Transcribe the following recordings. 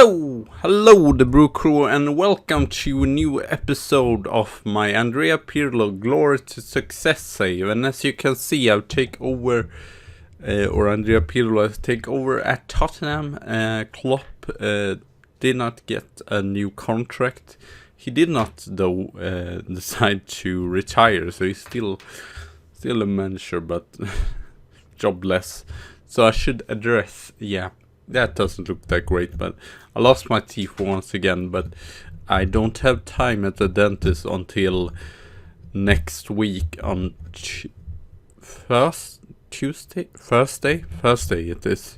Hello the Brew Crew, and welcome to a new episode of my Andrea Pirlo Glory to Success save. And as you can see, I've taken over, or Andrea Pirlo has taken over at Tottenham. Klopp did not get a new contract. He did not, though, decide to retire, so he's still a manager, but jobless. So I should address, that doesn't look that great, but I lost my teeth once again, but I don't have time at the dentist until next week on Thursday it is.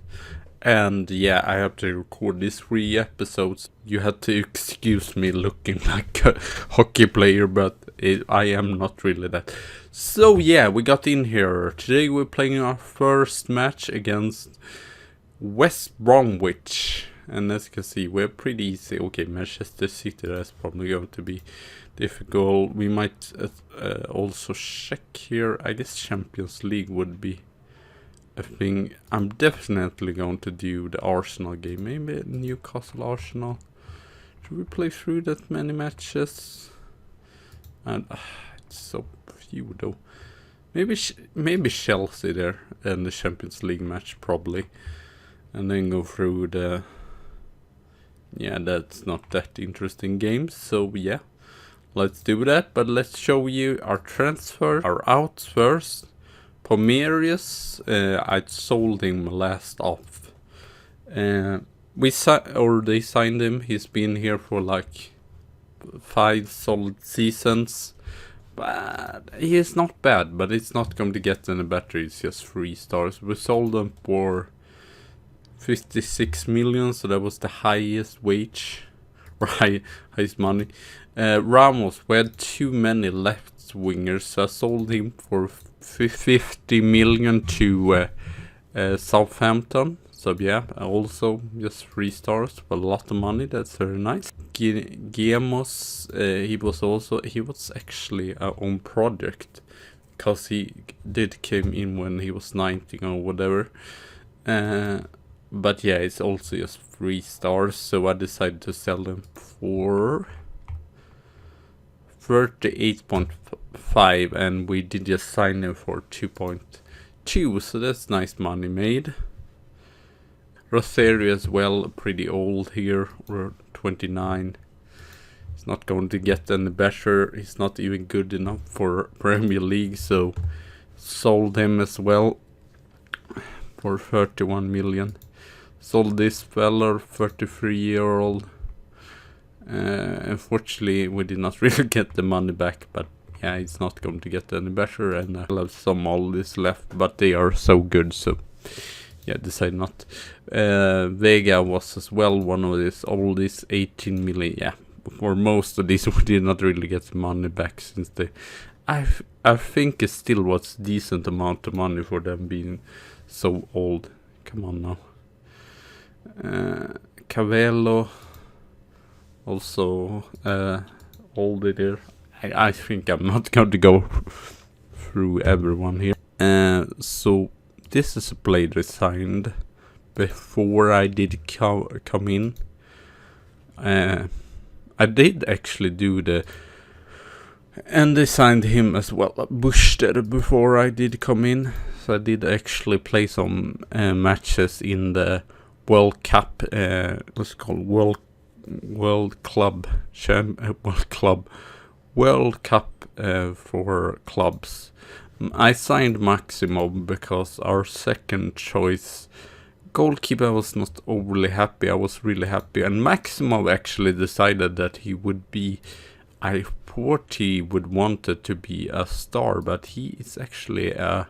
And I have to record these 3 episodes. You had to excuse me looking like a hockey player, but I am not really that. So we got in here. Today we're playing our first match against West Bromwich, and as you can see, we're pretty easy. Okay, Manchester City, that's probably going to be difficult. We might also check here. I guess Champions League would be a thing. I'm definitely going to do the Arsenal game, maybe Newcastle Arsenal. Should we play through that many matches? And it's so few though. Maybe Chelsea there in the Champions League match, probably. And then go through the... that's not that interesting games. So let's do that. But let's show you our transfer, our outs first. Pomerius, I sold him last off. They signed him. He's been here for like 5 solid seasons. But he is not bad, but it's not going to get any better. It's just 3 stars. We sold him for 56 million, so that was the highest wage, or highest money. Ramos, we had too many left wingers, so I sold him for 50 million to Southampton. So also just 3 stars, but a lot of money. That's very nice. Gemos, he was actually our own project, because he did came in when he was 19 or whatever. But it's also just 3 stars, so I decided to sell them for 38.5, and we did just sign them for 2.2, so that's nice money made. Rosario as well, pretty old here, we're 29. He's not going to get any better. He's not even good enough for Premier League, so sold him as well for 31 million. Sold this fella, 33-year-old. Unfortunately, we did not really get the money back, but it's not going to get any better. And I have some oldies left, but they are so good, so decide not. Vega was as well one of these oldies, 18 million. For most of these, we did not really get the money back, since I think it still was decent amount of money for them being so old. Come on now. Cavello, also oldie there. I think I'm not going to go through everyone here. So this is a player they signed before I did come in. I did actually do and they signed him as well, Bushter, before I did come in. So I did actually play some matches in the World Cup, what's it called, World Cup for clubs. I signed Maximo because our second choice goalkeeper was not overly happy. I was really happy, and Maximo actually decided that he would be, I thought he would wanted to be a star, but he is actually a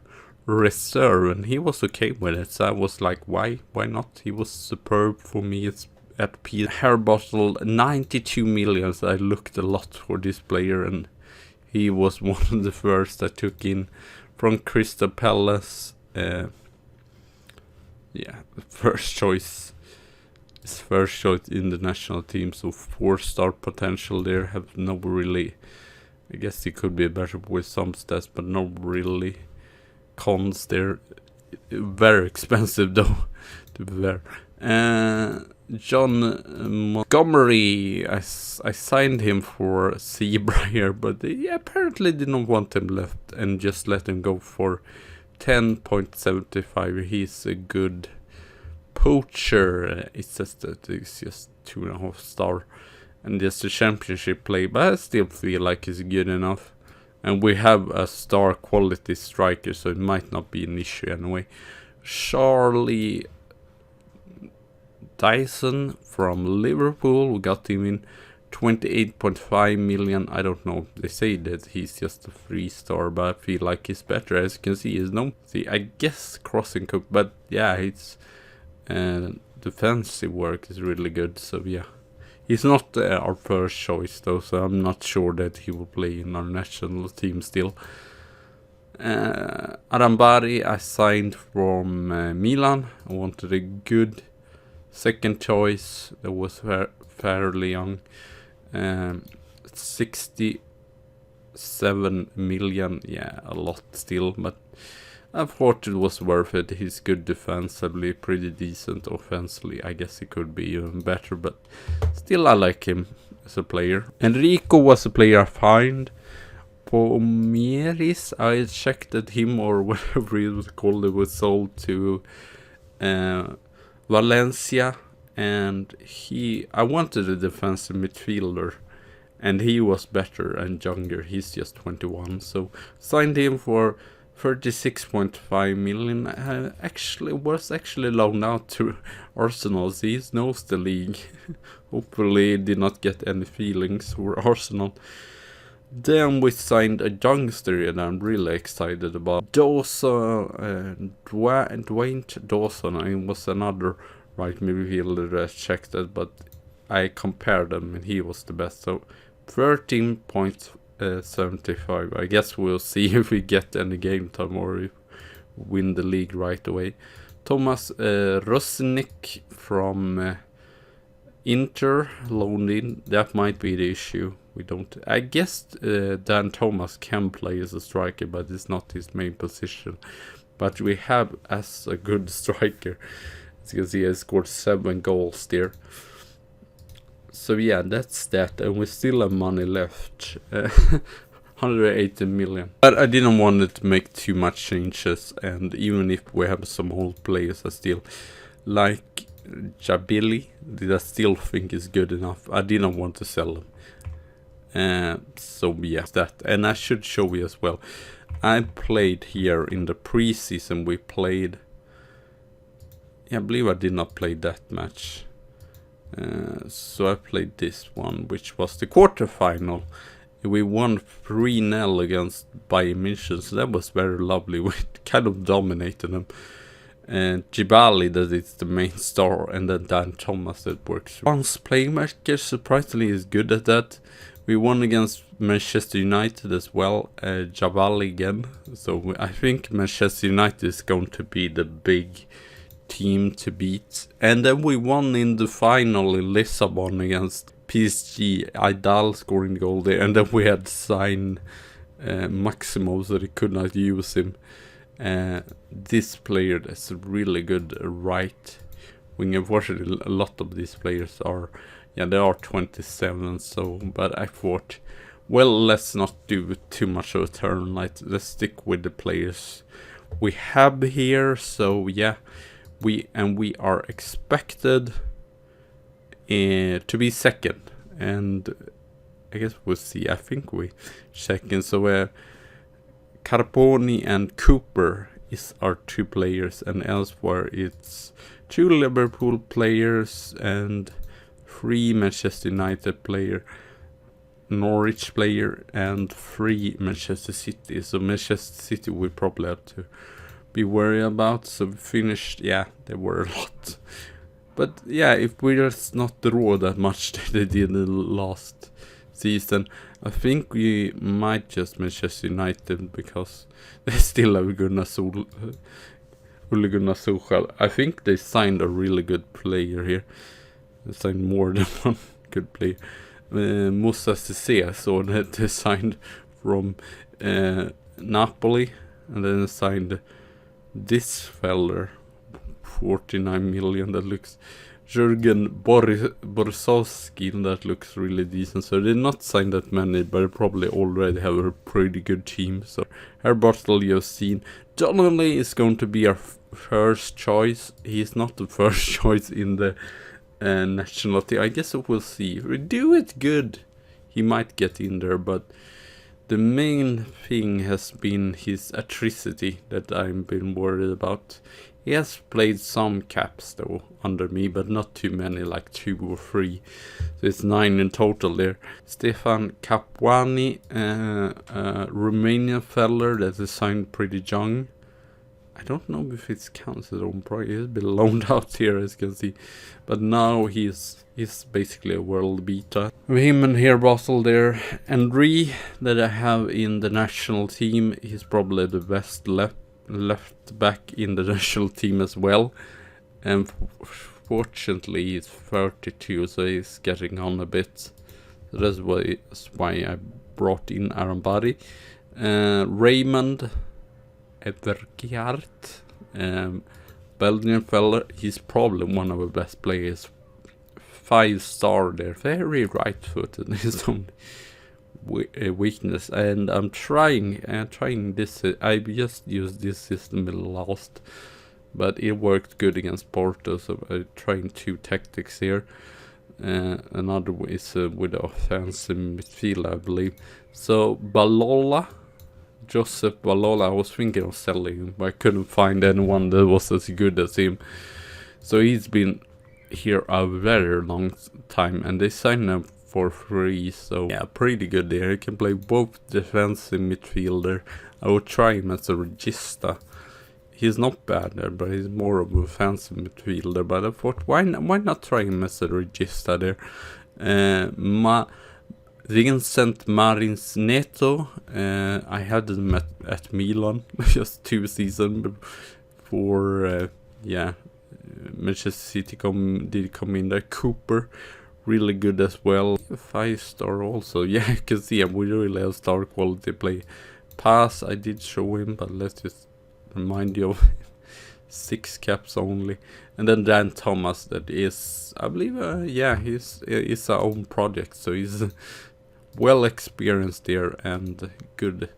reserve, and he was okay with it. So I was like, why not? He was superb for me. It's at P. Hair bottle, 92 million. So I looked a lot for this player, and he was one of the first I took in from Crystal Palace. First choice. His first choice in the national team, so 4-star potential there. Have no really, I guess he could be better with some stats, but no really cons there. Very expensive though, to be fair. John Montgomery, I signed him for Seabriar, but they apparently didn't want him left and just let him go for 10.75. He's a good poacher. It says that it's just 2.5 star and just a championship play, but I still feel like he's good enough. And we have a star quality striker, so it might not be an issue anyway. Charlie Dyson from Liverpool, we got him in 28.5 million. I don't know, they say that he's just a 3-star, but I feel like he's better. As you can see, he's no, see, I guess crossing cook, but yeah, it's defensive work is really good, so yeah. He's not our first choice though, so I'm not sure that he will play in our national team still. Arambari I signed from Milan. I wanted a good second choice that was fairly young. 67 million, yeah, a lot still, but I thought it was worth it. He's good defensively, pretty decent offensively. I guess he could be even better, but still I like him as a player. Enrico was a player I find. Pomeris, I checked that him, or whatever it was called, it was sold to Valencia, and I wanted a defensive midfielder, and he was better and younger. He's just 21, so signed him for 36.5 million. Was actually loaned out to Arsenal, so he knows the league. Hopefully did not get any feelings for Arsenal. Then we signed a youngster that I'm really excited about. Dawson, Dwayne Dawson, I was another right midfielder that I checked that, but I compared them and he was the best. So 13.75. I guess we'll see if we get any game time or if we win the league right away. Thomas Rosnick from Inter loaned in. That might be the issue. We don't. I guess Dan Thomas can play as a striker, but it's not his main position. But we have as a good striker. As you can see, he has scored 7 goals there. So yeah, that's that, and we still have money left. 180 million. But I didn't want it to make too much changes, and even if we have some old players, I still like Jabili, that I still think is good enough. I didn't want to sell him. So yeah, that. And I should show you as well. I played here in the preseason. We played. Yeah, I believe I did not play that match. So I played this one, which was the quarterfinal. We won 3-0 against Bayern München, so that was very lovely. We kind of dominated them. And Jibali, that is the main star, and then Dan Thomas that works. Once playmaker surprisingly is good at that. We won against Manchester United as well, Jabali again. So I think Manchester United is going to be the big team to beat. And then we won in the final in Lisbon against PSG. Idal scoring the goal there, and then we had signed Maximo, so they could not use him. This player is really good right winger. Unfortunately, a lot of these players are, yeah, they are 27. So, but I thought, well, let's not do too much of a turn. Let's stick with the players we have here. So yeah, we are expected to be second, and I guess we'll see. I think we second. So Carponi and Cooper is our 2 players, and elsewhere it's 2 Liverpool players and 3 Manchester United player, Norwich player, and 3 Manchester City. So Manchester City we probably have to be worried about. So we finished, yeah, there were a lot. But yeah, if we just not draw that much they did in the last season, I think we might just Manchester United, because they still have Gunnar Solskjaer. I think they signed a really good player here. They signed more than one good player. Moussa Cissé, so that they signed from Napoli, and then they signed this feller, 49 million. That looks Jurgen Borisovsky, that looks really decent. So they did not sign that many, but they probably already have a pretty good team. So Herbartle, you've seen. Donnelly is going to be our first choice. He's not the first choice in the national team. I guess we'll see. If we do it good, he might get in there, but the main thing has been his atrocity that I've been worried about. He has played some caps though under me, but not too many, like 2 or 3. So it's 9 in total there. Stefan Capuani, Romanian feller that is signed pretty young. I don't know if it's counts as own project. He's been loaned out here, as you can see. But now he's basically a world beater. With him and here Basel there. Andrea that I have in the national team. He's probably the best left back in the national team as well. And fortunately he's 32, so he's getting on a bit. So that's why I brought in Arambari. Raymond Evergaard, Belgian fella, he's probably one of the best players. 5-star there, very right-footed. His own weakness, and I'm trying this. I just used this system last, but it worked good against Porto. So I'm trying 2 tactics here. Another is with the offensive midfield, I believe. So Balola. Joseph Balola, I was thinking of selling him, but I couldn't find anyone that was as good as him. So he's been here a very long time, and they signed him for free. So yeah, pretty good there. He can play both defensive midfielder. I would try him as a regista. He's not bad there, but he's more of a offensive midfielder. But I thought, why not try him as a regista there? Vincent Marins Neto, I had him at Milan just 2 seasons before, Manchester City did come in there. Cooper, really good as well. 5-star also. Yeah, you can see him. We really have star quality play. Pass, I did show him, but let's just remind you of 6 caps only. And then Dan Thomas, that is, I believe, he's our own project, so he's well experienced there and good.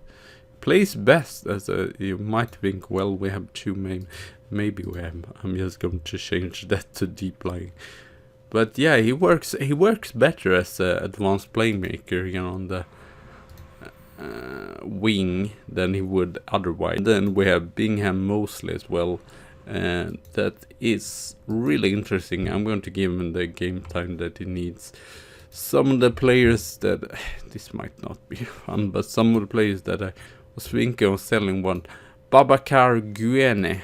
Plays best, as you might think. Well, we have 2 main. Maybe we have. I'm just going to change that to deep lying. But yeah, he works better as an advanced playmaker, on the wing than he would otherwise. Then we have Bingham Mosley as well. That is really interesting. I'm going to give him the game time that he needs. Some of the players that, this might not be fun, but some of the players that I was thinking of selling, one, Babacar Guene.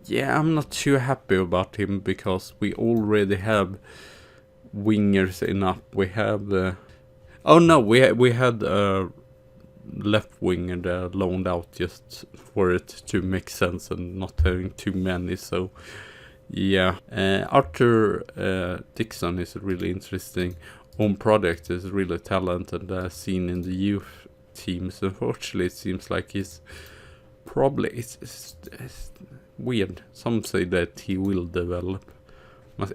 Yeah, I'm not too happy about him because we already have wingers enough. We have, we had a left winger that loaned out just for it to make sense and not having too many, so yeah. Arthur Dixon is really interesting. Own product is really talented, seen in the youth teams. Unfortunately, it seems like he's probably, it's weird. Some say that he will develop.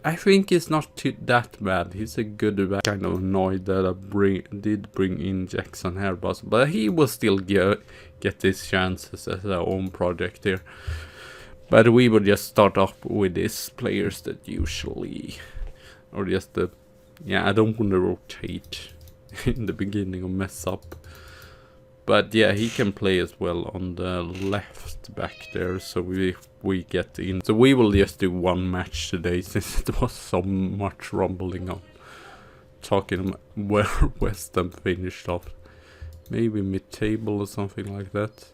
I think he's not that bad. He's a good back. Kind of annoyed that I did bring in Jackson Hairbus, but he will still get his chances as our own project here. But we will just start off with these players that usually, or just I don't want to rotate in the beginning or mess up. But yeah, he can play as well on the left back there, so we get in. So we will just do 1 match today, since it was so much rumbling on talking where West Ham finished off. Maybe mid-table or something like that.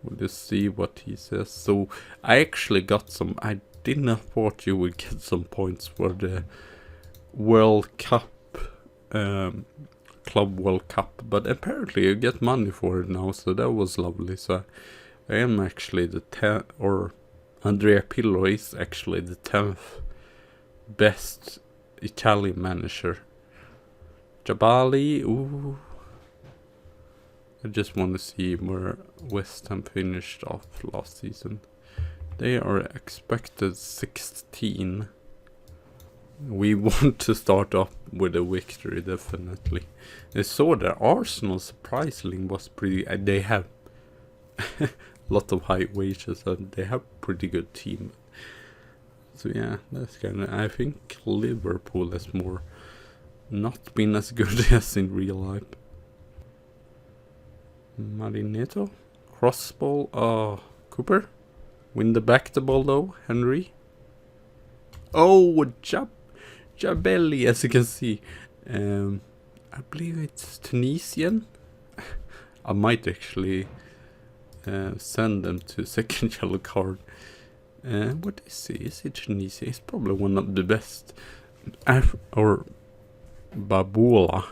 We'll just see what he says. So I actually got some. I didn't thought you would get some points for the World Cup, Club World Cup, but apparently you get money for it now, so that was lovely. So I am actually the 10th, or Andrea Pirlo is actually the 10th best Italian manager. Jabali, ooh. I just want to see where West Ham finished off last season. They are expected 16. We want to start up with a victory, definitely. I saw that Arsenal surprisingly was pretty... they have a lot of high wages and they have pretty good team. So yeah, that's kind of... I think Liverpool has more not been as good as in real life. Marineto. Crossball. Cooper. Win the back the ball though. Henry. Oh, Jabelli, as you can see. I believe it's Tunisian. I might actually send them to second yellow card. What is he? Is he Tunisian? He's probably one of the best. Or Baboula.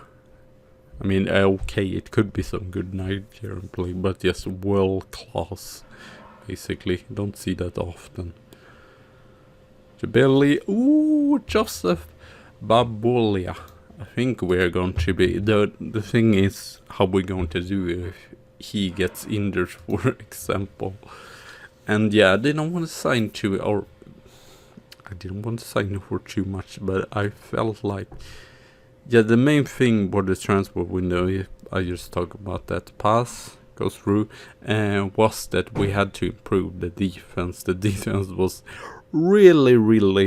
I mean, okay, it could be some good Nigerian play, but yes, world class. Basically, don't see that often. Jabelli, ooh, Joseph Babulia. I think we're going to be... The thing is, how we're going to do if he gets injured, for example. And yeah, I didn't want to sign to... Or I didn't want to sign for too much, but I felt like... Yeah, the main thing for the transfer window, if I just talk about that pass... goes through, was that we had to improve the defense. The defense was really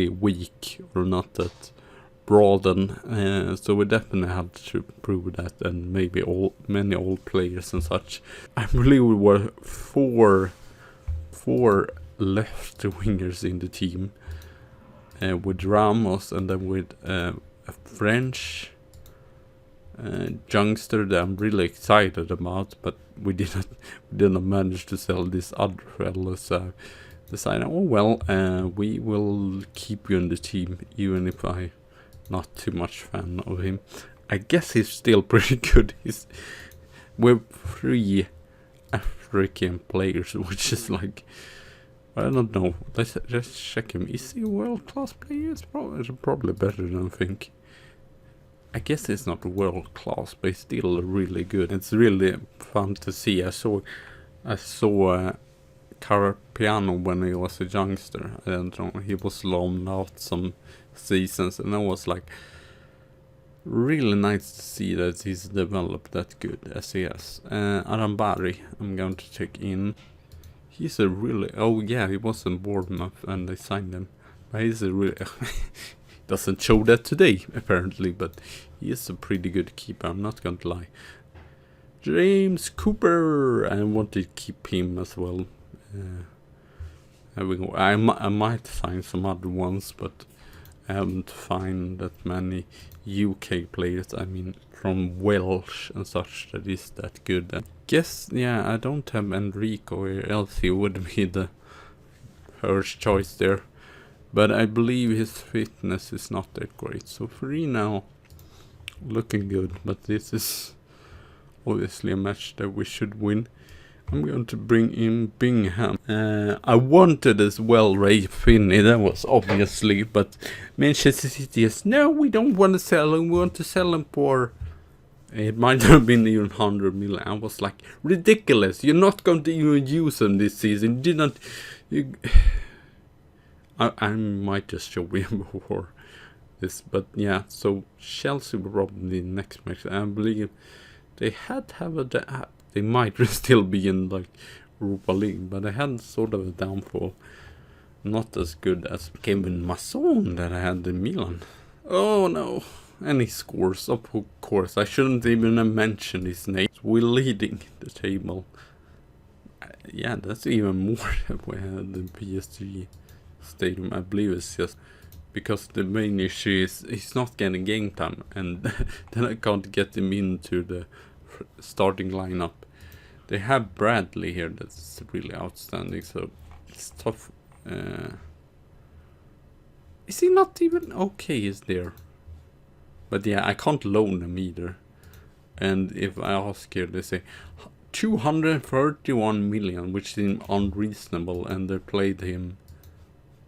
weak, or not that broad, so we definitely had to improve that, and maybe many old players and such. I believe we were four left wingers in the team, with Ramos, and then with a French youngster that I'm really excited about, but we didn't manage to sell this other fellow, so I decided, oh well, we will keep you in the team, even if I'm not too much fan of him. I guess he's still pretty good. We're 3 African players, which is like, I don't know, let's just check him. Is he a world-class player? It's probably better than I think. I guess it's not world class, but it's still really good. It's really fun to see. I saw Carpiano when he was a youngster. I don't know, he was loaned out some seasons, and it was like really nice to see that he's developed that good as he has. Arambari, I'm going to check in. He's a really... Oh yeah, he was in Bournemouth and they signed him. But he's a really... Doesn't show that today, apparently, but he is a pretty good keeper, I'm not going to lie. James Cooper, I want to keep him as well. There we go. I might sign some other ones, but I haven't found that many UK players, I mean, from Welsh and such, that is that good. I guess, yeah, I don't have Enrico here, else he would be the first choice there. But I believe his fitness is not that great. So 3 now, looking good. But this is obviously a match that we should win. I'm going to bring in Bingham. I wanted as well Ray Finney, that was obviously. But Manchester City is, no, we don't want to sell him. We want to sell him for... It might have been even 100 million. I was like, ridiculous. You're not going to even use him this season. I might just show him before this, but yeah, so Chelsea will probably next match. I believe they had to have they might still be in like Europa League, but they had sort of a downfall. Not as good as Kevin Masson that I had in Milan. Oh no, and he scores, of course. I shouldn't even have mentioned his name. We're leading the table. Yeah, that's even more than we had in PSG Stadium. I believe it's just because the main issue is he's not getting game time, and then I can't get him into the starting lineup. They have Bradley here, that's really outstanding, so it's tough. Is he not even okay? Is there? But yeah, I can't loan him either. And if I ask here, they say 231 million, which seems unreasonable, and they played him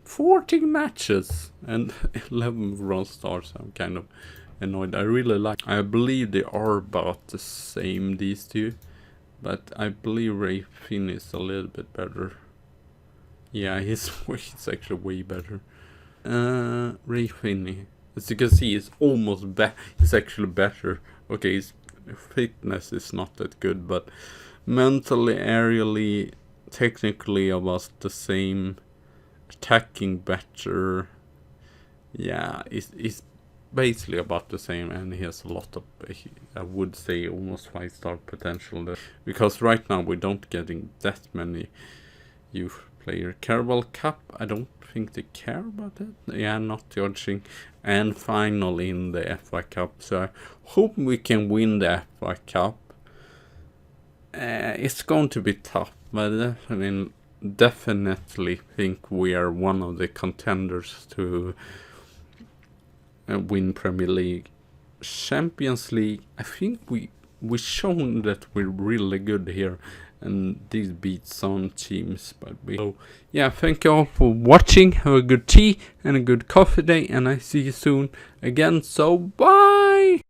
14 matches and 11 raw stars. I'm kind of annoyed. I believe they are about the same, these two, but I believe Ray Finn is a little bit better. Yeah, he's actually way better. Ray Finney. As you can see, he's almost he's actually better. Okay, his fitness is not that good, but mentally, aerially, technically, about the same. Attacking better. Yeah, it's basically about the same, and he has a lot of, I would say, almost 5-star potential there. Because right now we don't getting that many youth player. Carabao Cup, I don't think they care about that. Yeah, not judging. And finally in the FA Cup, so I hope we can win the FA Cup. It's going to be tough, but I mean, definitely think we are one of the contenders to win Premier League. Champions League, I think we've shown that we're really good here, and these beat some teams. But so yeah, thank you all for watching. Have a good tea and a good coffee day, and I see you soon again. So bye.